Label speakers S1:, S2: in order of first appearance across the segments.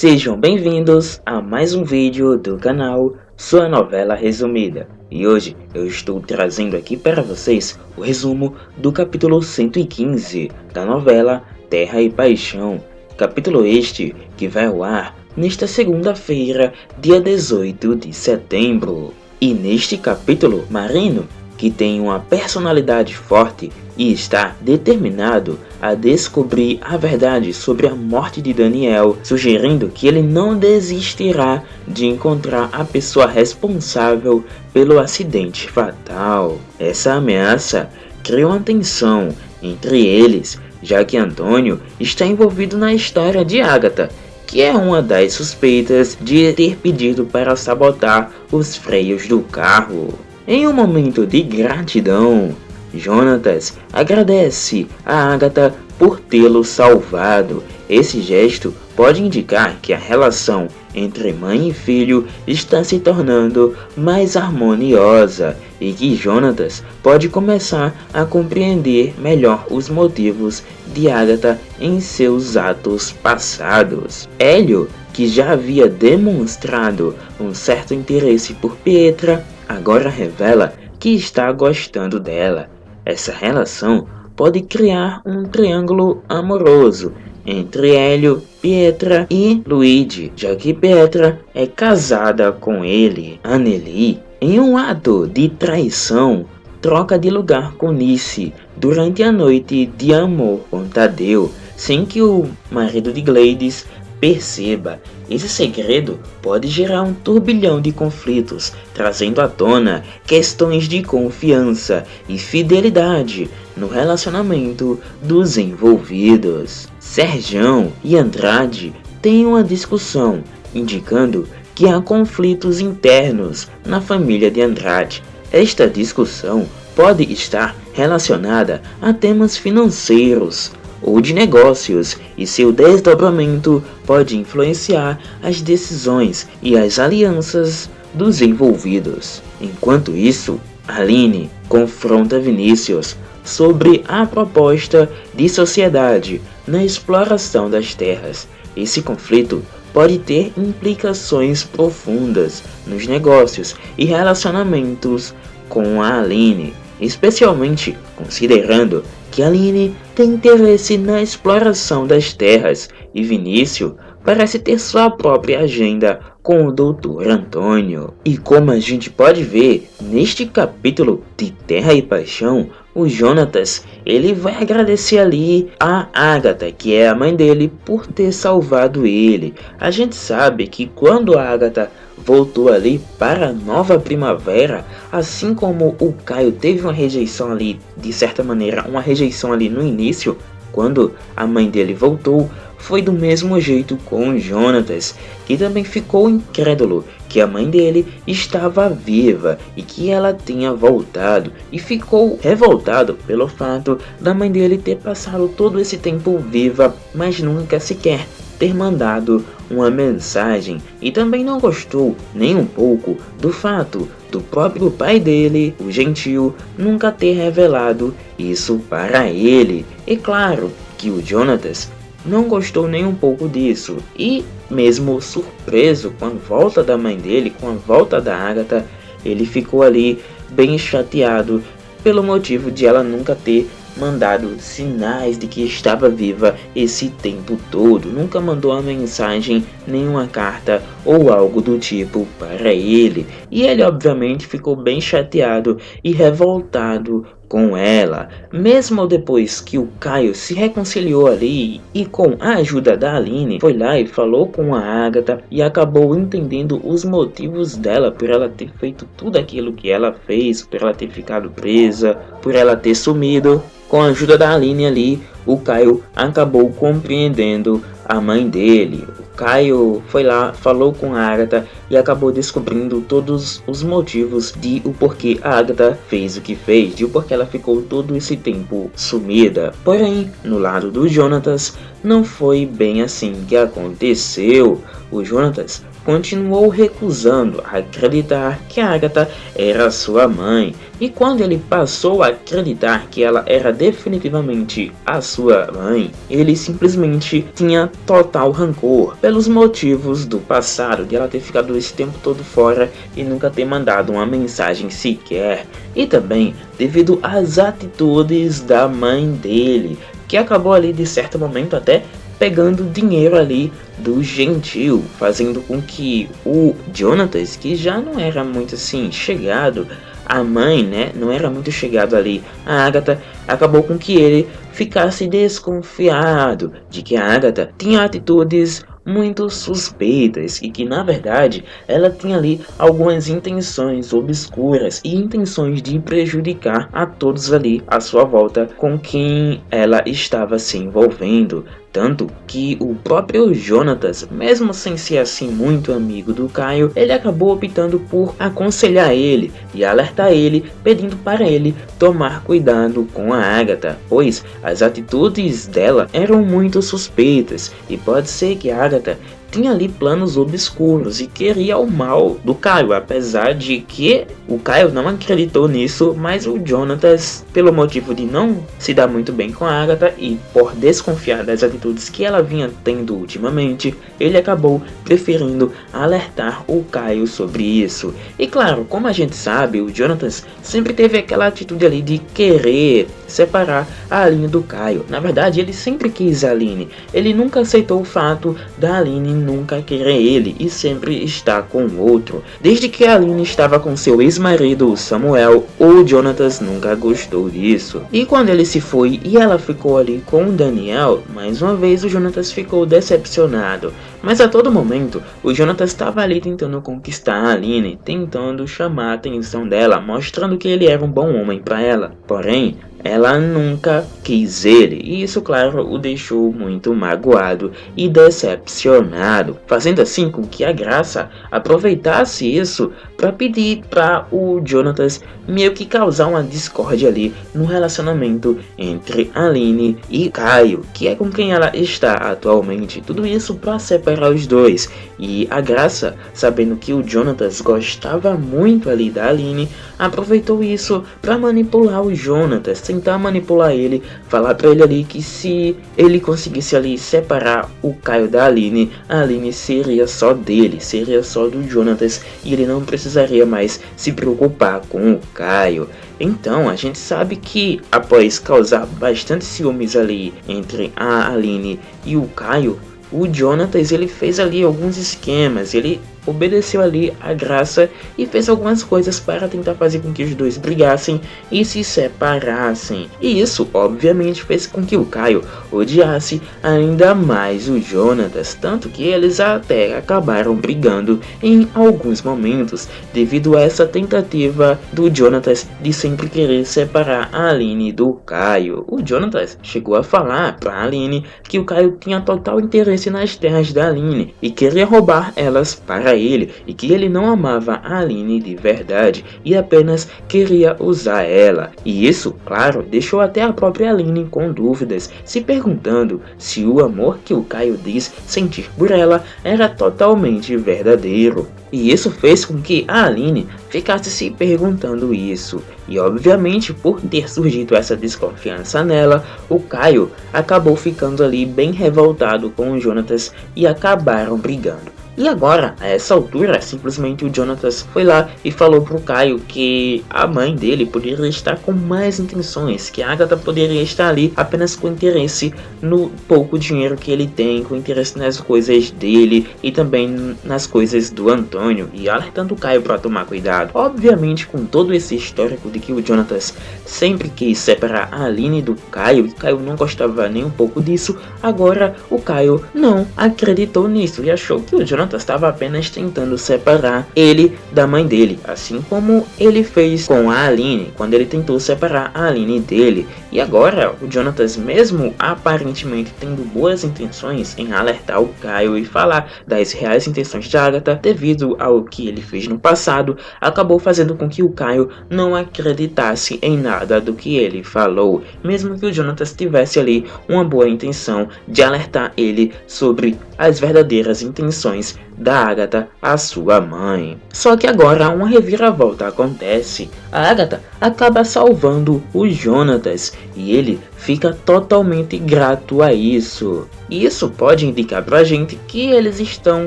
S1: Sejam bem-vindos a mais um vídeo do canal Sua Novela Resumida. E hoje eu estou trazendo aqui para vocês o resumo do capítulo 115 da novela Terra e Paixão. Capítulo este que vai ao ar nesta segunda-feira, dia 18 de setembro. E neste capítulo, Marino, que tem uma personalidade forte e está determinado a descobrir a verdade sobre a morte de Daniel, sugerindo que ele não desistirá de encontrar a pessoa responsável pelo acidente fatal. Essa ameaça cria uma tensão entre eles, já que Antônio está envolvido na história de Agatha, que é uma das suspeitas de ter pedido para sabotar os freios do carro. Em um momento de gratidão, Jonatas agradece a Agatha por tê-lo salvado. Esse gesto pode indicar que a relação entre mãe e filho está se tornando mais harmoniosa e que Jonatas pode começar a compreender melhor os motivos de Agatha em seus atos passados. Hélio, que já havia demonstrado um certo interesse por Pietra, agora revela que está gostando dela. Essa relação pode criar um triângulo amoroso entre Hélio, Pietra e Luigi, já que Pietra é casada com ele. Anneli, em um ato de traição, troca de lugar com Nice durante a noite de amor com Tadeu, sem que o marido de Gleides perceba. Esse segredo pode gerar um turbilhão de conflitos, trazendo à tona questões de confiança e fidelidade no relacionamento dos envolvidos. Serjão e Andrade têm uma discussão, indicando que há conflitos internos na família de Andrade. Esta discussão pode estar relacionada a temas financeiros ou de negócios, e seu desdobramento pode influenciar as decisões e as alianças dos envolvidos. Enquanto isso, Aline confronta Vinícius sobre a proposta de sociedade na exploração das terras. Esse conflito pode ter implicações profundas nos negócios e relacionamentos com a Aline, especialmente considerando que Aline tem interesse na exploração das terras e Vinícius parece ter sua própria agenda com o Dr. Antônio. E como a gente pode ver neste capítulo de Terra e Paixão, o Jonatas ele vai agradecer ali a Agatha, que é a mãe dele, por ter salvado ele. A gente sabe que quando a Agatha voltou ali para a Nova Primavera, assim como o Caio teve uma rejeição ali, de certa maneira, uma rejeição ali no início, quando a mãe dele voltou, foi do mesmo jeito com o Jonatas, que também ficou incrédulo que a mãe dele estava viva e que ela tinha voltado, e ficou revoltado pelo fato da mãe dele ter passado todo esse tempo viva, mas nunca sequer ter mandado uma mensagem, e também não gostou nem um pouco do fato do próprio pai dele, o Gentil, nunca ter revelado isso para ele. E claro que o Jonatas não gostou nem um pouco disso, e mesmo surpreso com a volta da mãe dele, com a volta da Agatha, ele ficou ali bem chateado pelo motivo de ela nunca ter mandado sinais de que estava viva esse tempo todo. Nunca mandou uma mensagem, nenhuma carta ou algo do tipo para ele. E ele obviamente ficou bem chateado e revoltado com ela. Mesmo depois que o Caio se reconciliou ali e com a ajuda da Aline foi lá e falou com a Agatha e acabou entendendo os motivos dela por ela ter feito tudo aquilo que ela fez, por ela ter ficado presa, por ela ter sumido. Com a ajuda da Aline ali, o Caio acabou compreendendo a mãe dele. O Caio foi lá, falou com a Agatha e acabou descobrindo todos os motivos de o porquê a Agatha fez o que fez, de o porquê ela ficou todo esse tempo sumida. Porém, no lado do Jonatas, não foi bem assim que aconteceu. O Jonatas continuou recusando acreditar que Agatha era sua mãe, e quando ele passou a acreditar que ela era definitivamente a sua mãe, ele simplesmente tinha total rancor pelos motivos do passado, de ela ter ficado esse tempo todo fora e nunca ter mandado uma mensagem sequer, e também devido às atitudes da mãe dele, que acabou ali de certo momento até pegando dinheiro ali do gentil, fazendo com que o Jonatas, que já não era muito assim chegado à mãe, né, não era muito chegado ali a Agatha, acabou com que ele ficasse desconfiado de que a Agatha tinha atitudes muito suspeitas e que na verdade ela tinha ali algumas intenções obscuras e intenções de prejudicar a todos ali à sua volta com quem ela estava se envolvendo. Tanto que o próprio Jonatas, mesmo sem ser assim muito amigo do Caio, ele acabou optando por aconselhar ele e alertar ele, pedindo para ele tomar cuidado com a Agatha, pois as atitudes dela eram muito suspeitas e pode ser que a Agatha tinha ali planos obscuros e queria o mal do Caio, apesar de que o Caio não acreditou nisso, mas o Jonatas, pelo motivo de não se dar muito bem com a Agatha e por desconfiar das atitudes que ela vinha tendo ultimamente, ele acabou preferindo alertar o Caio sobre isso. E claro, como a gente sabe, o Jonatas sempre teve aquela atitude ali de querer separar a Aline do Caio. Na verdade, ele sempre quis a Aline, ele nunca aceitou o fato da Aline nunca querer ele e sempre está com o outro. Desde que a Aline estava com seu ex-marido Samuel, o Jonatas nunca gostou disso. E quando ele se foi e ela ficou ali com o Daniel, mais uma vez o Jonatas ficou decepcionado. Mas a todo momento, o Jonatas estava ali tentando conquistar a Aline, tentando chamar a atenção dela, mostrando que ele era um bom homem para ela. Porém, ela nunca quis ele, e isso claro o deixou muito magoado e decepcionado, fazendo assim com que a Graça aproveitasse isso para pedir para o Jonatas meio que causar uma discórdia ali no relacionamento entre Aline e Caio, que é com quem ela está atualmente. Tudo isso para separar os dois, e a Graça, sabendo que o Jonatas gostava muito ali da Aline, aproveitou isso para manipular o Jonatas, tentar manipular ele, falar para ele ali que se ele conseguisse ali separar o Caio da Aline, a Aline seria só dele, seria só do Jonatas e ele não precisaria mais se preocupar com o Caio. Então a gente sabe que após causar bastante ciúmes ali entre a Aline e o Caio, o Jonatas ele fez ali alguns esquemas, ele obedeceu ali a Graça e fez algumas coisas para tentar fazer com que os dois brigassem e se separassem. E isso obviamente fez com que o Caio odiasse ainda mais o Jonatas, tanto que eles até acabaram brigando em alguns momentos devido a essa tentativa do Jonatas de sempre querer separar a Aline do Caio. O Jonatas chegou a falar para a Aline que o Caio tinha total interesse nas terras da Aline e queria roubar elas para ele, e que ele não amava a Aline de verdade e apenas queria usar ela. E isso, claro, deixou até a própria Aline com dúvidas, se perguntando se o amor que o Caio diz sentir por ela era totalmente verdadeiro. E isso fez com que a Aline ficasse se perguntando isso. E obviamente, por ter surgido essa desconfiança nela, o Caio acabou ficando ali bem revoltado com o Jonatas e acabaram brigando. E agora, a essa altura, simplesmente o Jonatas foi lá e falou pro Caio que a mãe dele poderia estar com mais intenções, que a Agatha poderia estar ali apenas com interesse no pouco dinheiro que ele tem, com interesse nas coisas dele e também nas coisas do Antônio, e alertando o Caio para tomar cuidado. Obviamente, com todo esse histórico de que o Jonatas sempre quis separar a Aline do Caio, e o Caio não gostava nem um pouco disso, agora o Caio não acreditou nisso e achou que o Jonatas estava apenas tentando separar ele da mãe dele, assim como ele fez com a Aline, quando ele tentou separar a Aline dele. E agora, o Jonatas, mesmo aparentemente tendo boas intenções em alertar o Caio e falar das reais intenções de Agatha, devido ao que ele fez no passado, acabou fazendo com que o Caio não acreditasse em nada do que ele falou, mesmo que o Jonatas tivesse ali uma boa intenção de alertar ele sobre as verdadeiras intenções da Agatha à sua mãe. Só que agora uma reviravolta acontece. A Agatha acaba salvando o Jonatas e ele fica totalmente grato a isso. E isso pode indicar pra gente que eles estão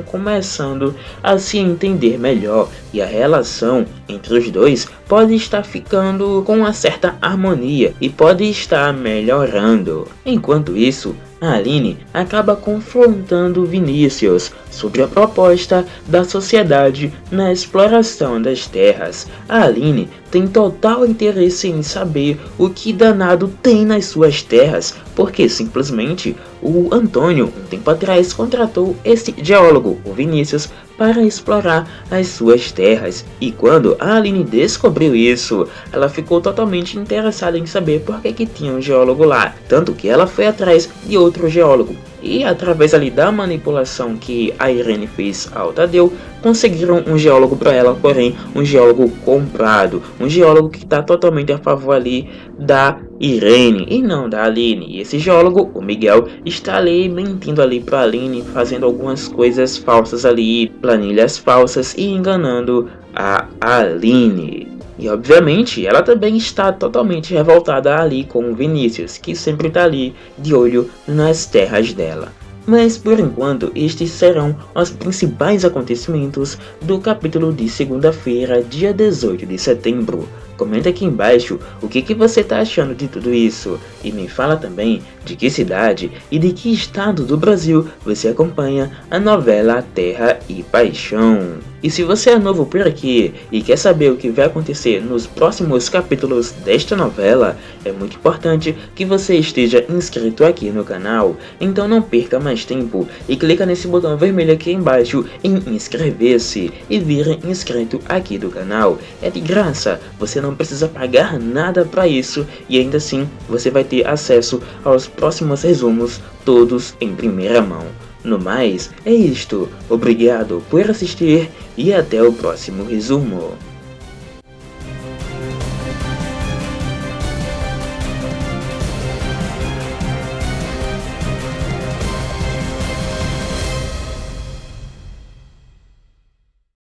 S1: começando a se entender melhor e a relação entre os dois pode estar ficando com uma certa harmonia e pode estar melhorando. Enquanto isso, a Aline acaba confrontando Vinícius sobre a proposta da sociedade na exploração das terras. A Aline tem total interesse em saber o que danado tem nas suas terras, porque simplesmente o Antônio, um tempo atrás, contratou esse geólogo, o Vinícius, para explorar as suas terras. E quando a Aline descobriu isso, ela ficou totalmente interessada em saber por que tinha um geólogo lá, tanto que ela foi atrás de outro geólogo. E através ali da manipulação que a Irene fez ao Tadeu, conseguiram um geólogo para ela, porém um geólogo comprado, um geólogo que está totalmente a favor ali da Irene e não da Aline. E esse geólogo, o Miguel, está ali mentindo ali para Aline, fazendo algumas coisas falsas ali, planilhas falsas e enganando a Aline. E obviamente ela também está totalmente revoltada ali com o Vinícius, que sempre está ali de olho nas terras dela. Mas por enquanto estes serão os principais acontecimentos do capítulo de segunda-feira, dia 18 de setembro. Comenta aqui embaixo o que você está achando de tudo isso e me fala também de que cidade e de que estado do Brasil você acompanha a novela Terra e Paixão. E se você é novo por aqui e quer saber o que vai acontecer nos próximos capítulos desta novela, é muito importante que você esteja inscrito aqui no canal. Então não perca mais tempo e clica nesse botão vermelho aqui embaixo em inscrever-se e vire inscrito aqui do canal. É de graça, você não precisa pagar nada para isso e ainda assim você vai ter acesso aos próximos resumos todos em primeira mão. No mais, é isto. Obrigado por assistir e até o próximo resumo.